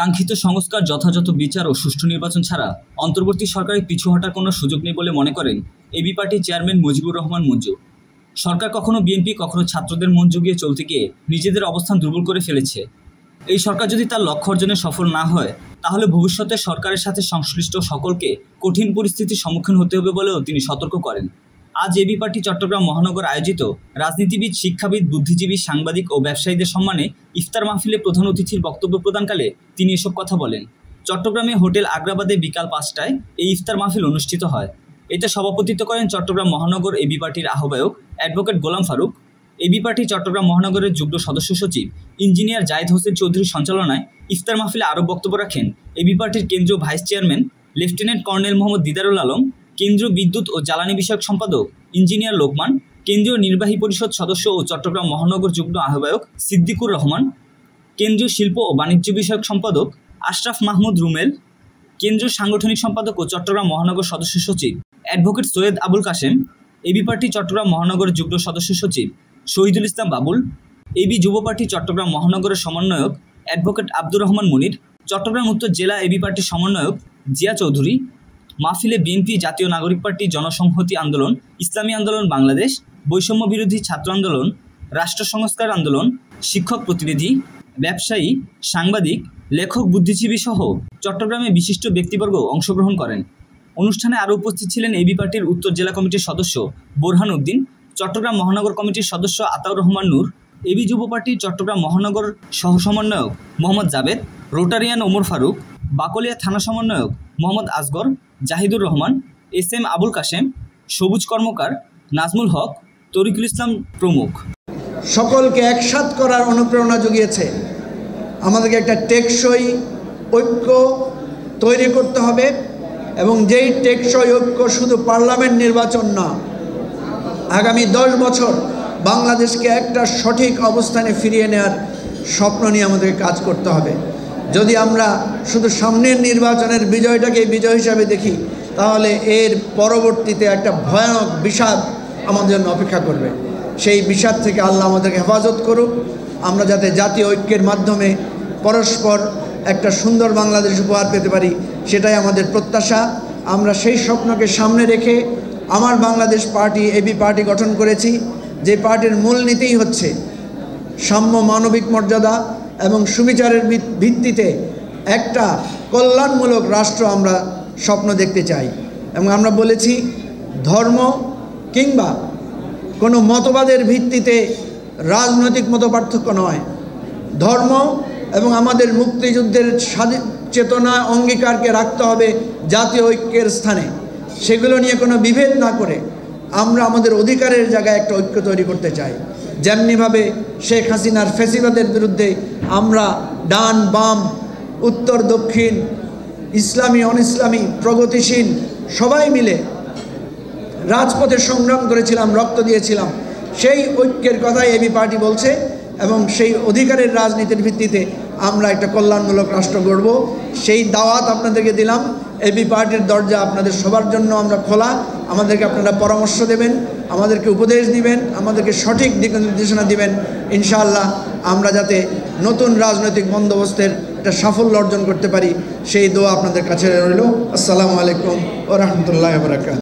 কাঙ্ক্ষিত সংস্কার, যথাযথ বিচার ও সুষ্ঠু নির্বাচন ছাড়া অন্তর্বর্তী সরকারের পিছু হটার কোনো সুযোগ নেই বলে মনে করেন এবি পার্টির চেয়ারম্যান মুজিবুর রহমান মঞ্জু। সরকার কখনো বিএনপি, কখনো ছাত্রদের মন জুগিয়ে চলতে গিয়ে নিজেদের অবস্থান দুর্বল করে ফেলেছে। এই সরকার যদি তার লক্ষ্য অর্জনে সফল না হয়, তাহলে ভবিষ্যতে সরকারের সাথে সংশ্লিষ্ট সকলকে কঠিন পরিস্থিতির সম্মুখীন হতে হবে বলেও তিনি সতর্ক করেন। আজ এবি পার্টি চট্টগ্রাম মহানগর আয়োজিত রাজনীতিবিদ, শিক্ষাবিদ, বুদ্ধিজীবী, সাংবাদিক ও ব্যবসায়ীদের সম্মানে ইফতার মাহফিলে প্রধান অতিথির বক্তব্য প্রদানকালে তিনি এসব কথা বলেন। চট্টগ্রামে হোটেল আগ্রাবাদে বিকাল ৫টায় এই ইফতার মাহফিল অনুষ্ঠিত হয়। এতে সভাপতিত্ব করেন চট্টগ্রাম মহানগর এবি পার্টির আহ্বায়ক অ্যাডভোকেট গোলাম ফারুক। এবি পার্টি চট্টগ্রাম মহানগরের যুগ্ম সদস্য সচিব ইঞ্জিনিয়ার জায়েদ হোসেন চৌধুরীর সঞ্চালনায় ইফতার মাহফিলে আরও বক্তব্য রাখেন এবি পার্টির কেন্দ্রীয় vice chairman lieutenant colonel Mohammad Didarul Alam, কেন্দ্রীয় বিদ্যুৎ ও জ্বালানি বিষয়ক সম্পাদক ইঞ্জিনিয়ার লোকমান, কেন্দ্রীয় নির্বাহী পরিষদ সদস্য ও চট্টগ্রাম মহানগর যুগ্ম আহ্বায়ক সিদ্দিকুর রহমান, কেন্দ্রীয় শিল্প ও বাণিজ্য বিষয়ক সম্পাদক আশরাফ মাহমুদ রুমেল, কেন্দ্রীয় সাংগঠনিক সম্পাদক ও চট্টগ্রাম মহানগর সদস্য সচিব অ্যাডভোকেট সৈয়দ আবুল কাশেম, এবি পার্টি চট্টগ্রাম মহানগরের যুগ্ম সদস্য সচিব শহীদুল ইসলাম বাবুল, এবি যুব পার্টি চট্টগ্রাম মহানগরের সমন্বয়ক অ্যাডভোকেট আব্দুর রহমান মনির, চট্টগ্রাম উত্তর জেলা এবি পার্টির সমন্বয়ক জিয়া চৌধুরী। মাহফিলে বিএনপি, জাতীয় নাগরিক পার্টি, জনসংহতি আন্দোলন, ইসলামী আন্দোলন বাংলাদেশ, বৈষম্য বিরোধী ছাত্র আন্দোলন, রাষ্ট্র সংস্কার আন্দোলন, শিক্ষক প্রতিনিধি, ব্যবসায়ী, সাংবাদিক, লেখক, বুদ্ধিজীবী সহ চট্টগ্রামে বিশিষ্ট ব্যক্তিবর্গ অংশগ্রহণ করেন। অনুষ্ঠানে আরও উপস্থিত ছিলেন এবি পার্টির উত্তর জেলা কমিটির সদস্য বোরহান উদ্দিন, চট্টগ্রাম মহানগর কমিটির সদস্য আতাউর রহমান নূর, এবি যুব পার্টির চট্টগ্রাম মহানগর সহ সমন্বয়ক মোহাম্মদ জাবেদ, রোটারিয়ান ওমর ফারুক, বাকলিয়া থানা সমন্বয়ক মোহাম্মদ আসগর, জাহিদুর রহমান, এস.এম. আবুল কাশেম, সবুজ কর্মকার, নাজমুল হক, তরিকুল ইসলাম প্রমুখ। সকলকে একসাথ করার অনুপ্রেরণা জুগিয়েছে। আমাদেরকে একটা টেকসই ঐক্য তৈরি করতে হবে, এবং যেই টেকসই ঐক্য শুধু পার্লামেন্ট নির্বাচন না, আগামী 10 বছর বাংলাদেশকে একটা সঠিক অবস্থানে ফিরিয়ে নেওয়ার স্বপ্ন নিয়ে আমাদেরকে কাজ করতে হবে। যদি আমরা শুধু সামনের নির্বাচনের বিজয়টাকে বিজয় হিসাবে দেখি, তাহলে এর পরবর্তীতে একটা ভয়ানক বিষাদ আমাদের জন্য অপেক্ষা করবে। সেই বিষাদ থেকে আল্লাহ আমাদেরকে হেফাজত করুক। আমরা যাতে জাতীয় ঐক্যের মাধ্যমে পরস্পর একটা সুন্দর বাংলাদেশ উপহার পেতে পারি, সেটাই আমাদের প্রত্যাশা। আমরা সেই স্বপ্নকে সামনে রেখে আমার বাংলাদেশ পার্টি, এবি পার্টি গঠন করেছি, যে পার্টির মূলনীতিই হচ্ছে সাম্য, মানবিক মর্যাদা এবং সুবিচারের ভিত্তিতে একটা কল্যাণমূলক রাষ্ট্র আমরা স্বপ্ন দেখতে চাই। এবং আমরা বলেছি, ধর্ম কিংবা কোনো মতবাদের ভিত্তিতে রাজনৈতিক মতপার্থক্য নয়, ধর্ম এবং আমাদের মুক্তিযুদ্ধের চেতনা, অঙ্গীকারকে রাখতে হবে জাতীয় ঐক্যের স্থানে। সেগুলো নিয়ে কোনো বিভেদ না করে আমরা আমাদের অধিকারের জায়গায় একটা ঐক্য তৈরি করতে চাই। যেমনিভাবে শেখ হাসিনার ফ্যাসিবাদের বিরুদ্ধে আমরা ডান বাম, উত্তর দক্ষিণ, ইসলামী অন ইসলামী, প্রগতিশীল সবাই মিলে রাজপথে সংগ্রাম করেছিলাম, রক্ত দিয়েছিলাম। সেই ঐক্যের কথাই এবি পার্টি বলছে, এবং সেই অধিকারের রাজনীতির ভিত্তিতে আমরা একটা কল্যাণমূলক রাষ্ট্র গড়ব। সেই দাওয়াত আপনাদেরকে দিলাম। এবি পার্টির দরজা আপনাদের সবার জন্য আমরা খোলা। আমাদেরকে আপনারা পরামর্শ দেবেন, আমাদেরকে উপদেশ দিবেন, আমাদেরকে সঠিক দিক নির্দেশনা দিবেন। ইনশাআল্লাহ আমরা যাতে নতুন রাজনৈতিক বন্দোবস্তের একটা সাফল্য অর্জন করতে পারি, সেই দোয়া আপনাদের কাছে রইল। আসসালামু আলাইকুম ওয়া রাহমাতুল্লাহি ওয়া বারাকাতুহু।